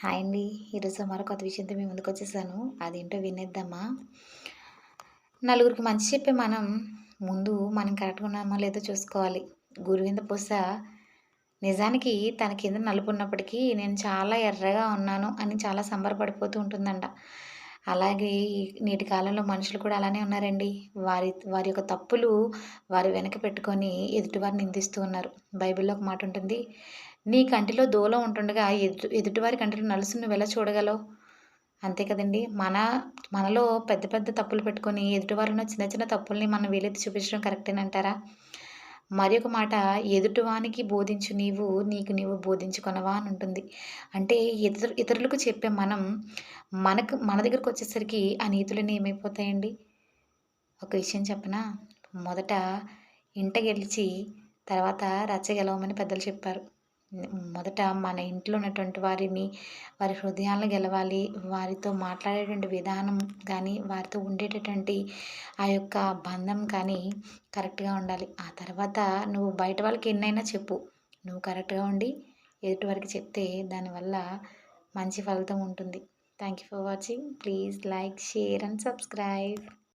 Hi అండి. ఈరోజు మరో కొత్త విషయంతో మీ ముందుకొచ్చేసాను. అదేంటో వినేద్దామా? నలుగురికి మంచి చెప్పే మనం ముందు మనం కరెక్ట్‌గా ఉన్నామో లేదో చూసుకోవాలి. గురువింద పూస నిజానికి తన కింద నలుపున్నప్పటికీ నేను చాలా ఎర్రగా ఉన్నాను అని చాలా సంబరపడిపోతూ ఉంటుందంట. అలాగే ఈ నేటి కాలంలో మనుషులు కూడా అలానే ఉన్నారండి. వారి వారి యొక్క తప్పులు వారు వెనక పెట్టుకొని ఎదుటివారిని నిందిస్తూ ఉన్నారు. బైబిల్‌లో ఒక మాట ఉంటుంది. "నీ కంటిలో దూలం ఉంటుండగా ఎదుటివారి కంటిలో నలుసును నువ్వెలా చూడగలవు?" అంతే కదండీ! మనలో పెద్ద పెద్ద తప్పులు పెట్టుకొని ఎదుటివారిలో చిన్న చిన్న తప్పుల్ని మనం వేలెత్తి చూపించడం కరెక్టేనంటారా? మరి ఒక మాట "ఎదుటివానికి బోధించు నీవు, నీకు నీవు బోధించుకొనవా" అని ఉంటుంది. అంటే ఇతరులకు చెప్పే మనం మన దగ్గరకొచ్చేసరికి ఆ నీతులన్నీ ఏమైపోతాయండి? ఒక విషయం చెప్పనా? మొదట ఇంట గెలిచి తర్వాత రచ్చ గెలవమని పెద్దలు చెప్పారు. మొదట మన ఇంట్లో ఉన్నటువంటి వారిని, వారి హృదయాలను గెలవాలి. వారితో మాట్లాడేటువంటి విధానం గానీ, వారితో ఉండేటటువంటి ఆ యొక్క బంధం కానీ కరెక్ట్‌గా ఉండాలి. ఆ తర్వాత నువ్వు బయట వాళ్ళకి ఎన్నైనా చెప్పు. నువ్వు కరెక్ట్‌గా ఉండి ఎదుటి వారికి చెప్తే దానివల్ల మంచి ఫలితం ఉంటుంది. Thank you for watching. Please like, share and subscribe.